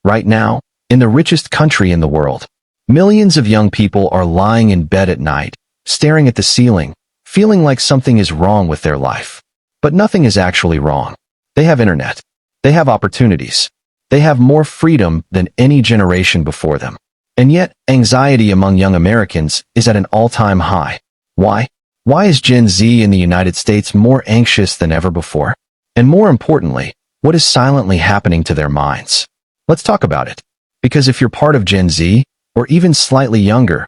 Right now, in the richest country in the world, millions of young people are lying in bed at night, staring at the ceiling, feeling like something is wrong with their life. But nothing is actually wrong. They have internet. They have opportunities. They have more freedom than any generation before them. And yet, anxiety among young Americans is at an all-time high. Why? Why is Gen Z in the United States more anxious than ever before? And more importantly, what is silently happening to their minds? Let's talk about it. Because if you're part of Gen Z, or even slightly younger,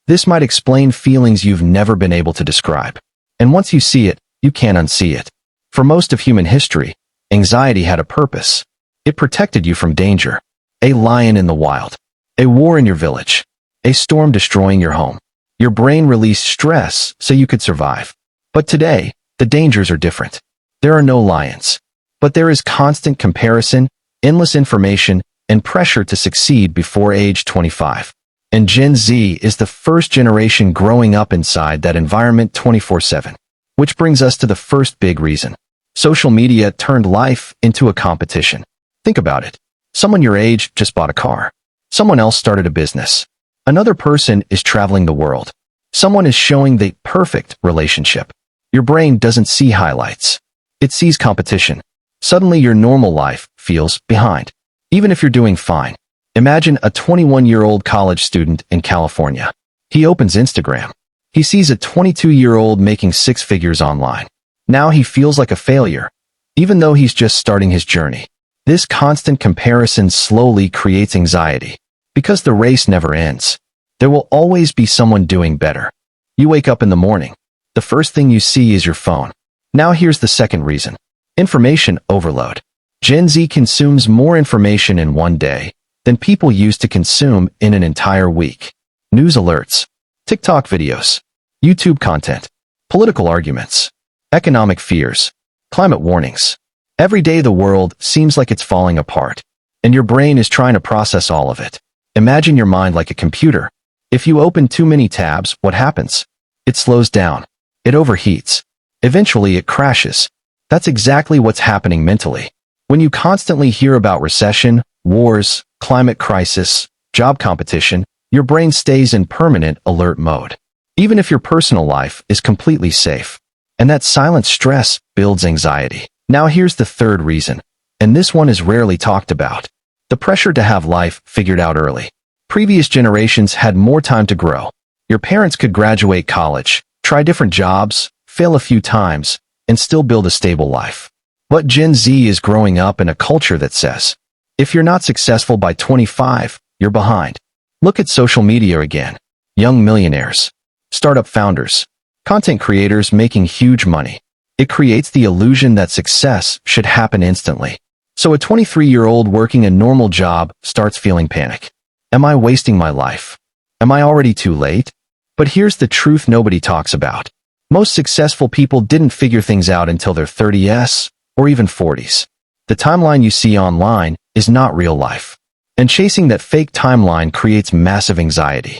this might explain feelings you've never been able to describe. And once you see it, you can't unsee it. For most of human history, anxiety had a purpose. It protected you from danger. A lion in the wild. A war in your village. A storm destroying your home. Your brain released stress so you could survive. But today, the dangers are different. There are no lions. But there is constant comparison, endless information, and pressure to succeed before age 25. And Gen Z is the first generation growing up inside that environment 24/7. Which brings us to the first big reason. Social media turned life into a competition. Think about it. Someone your age just bought a car. Someone else started a business. Another person is traveling the world. Someone is showing the perfect relationship. Your brain doesn't see highlights. It sees competition. Suddenly your normal life feels behind. Even if you're doing fine. Imagine a 21-year-old college student in California. He opens Instagram. He sees a 22-year-old making six figures online. Now he feels like a failure, even though he's just starting his journey. This constant comparison slowly creates anxiety. Because the race never ends. There will always be someone doing better. You wake up in the morning. The first thing you see is your phone. Now here's the second reason. Information overload. Gen Z consumes more information in one day than people used to consume in an entire week. News alerts, TikTok videos, YouTube content, political arguments, economic fears, climate warnings. Every day the world seems like it's falling apart, and your brain is trying to process all of it. Imagine your mind like a computer. If you open too many tabs, what happens? It slows down. It overheats. Eventually it crashes. That's exactly what's happening mentally. When you constantly hear about recession, wars, climate crisis, job competition, your brain stays in permanent alert mode. Even if your personal life is completely safe. And that silent stress builds anxiety. Now here's the third reason. And this one is rarely talked about. The pressure to have life figured out early. Previous generations had more time to grow. Your parents could graduate college, try different jobs, fail a few times, and still build a stable life. But Gen Z is growing up in a culture that says, if you're not successful by 25, you're behind. Look at social media again. Young millionaires, startup founders, content creators making huge money. It creates the illusion that success should happen instantly. So a 23-year-old working a normal job starts feeling panic. Am I wasting my life? Am I already too late? But here's the truth nobody talks about. Most successful people didn't figure things out until their 30s or even 40s. The timeline you see online is not real life. And chasing that fake timeline creates massive anxiety.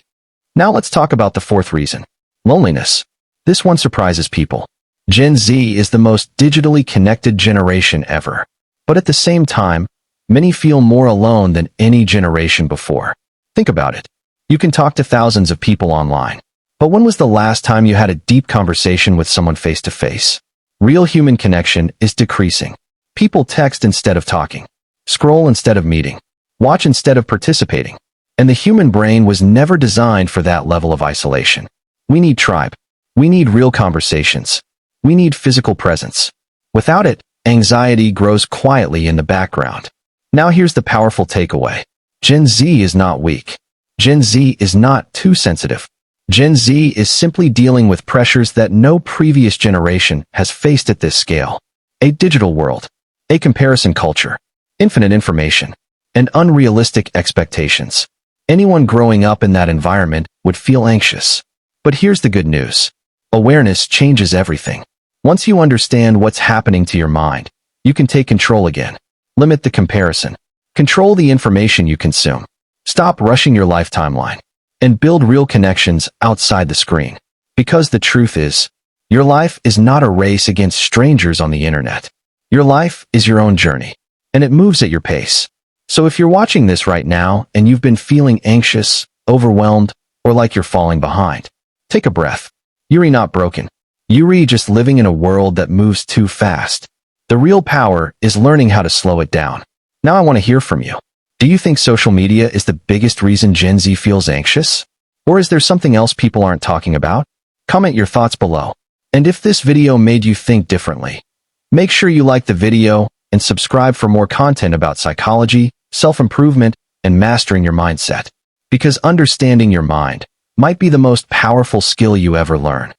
Now let's talk about the fourth reason. Loneliness. This one surprises people. Gen Z is the most digitally connected generation ever. But at the same time, many feel more alone than any generation before. Think about it. You can talk to thousands of people online. But when was the last time you had a deep conversation with someone face to face? Real human connection is decreasing. People text instead of talking, scroll instead of meeting, watch instead of participating. And the human brain was never designed for that level of isolation. We need tribe. We need real conversations. We need physical presence. Without it, anxiety grows quietly in the background. Now here's the powerful takeaway. Gen Z is not weak. Gen Z is not too sensitive. Gen Z is simply dealing with pressures that no previous generation has faced at this scale. A digital world, a comparison culture, infinite information, and unrealistic expectations. Anyone growing up in that environment would feel anxious. But here's the good news. Awareness changes everything. Once you understand what's happening to your mind, you can take control again. Limit the comparison. Control the information you consume. Stop rushing your life timeline. And build real connections outside the screen. Because the truth is, your life is not a race against strangers on the internet. Your life is your own journey. And it moves at your pace. So if you're watching this right now and you've been feeling anxious, overwhelmed, or like you're falling behind, take a breath. You're not broken. You're just living in a world that moves too fast. The real power is learning how to slow it down. Now I want to hear from you. Do you think social media is the biggest reason Gen Z feels anxious? Or is there something else people aren't talking about? Comment your thoughts below. And if this video made you think differently, make sure you like the video and subscribe for more content about psychology, self-improvement, and mastering your mindset. Because understanding your mind might be the most powerful skill you ever learn.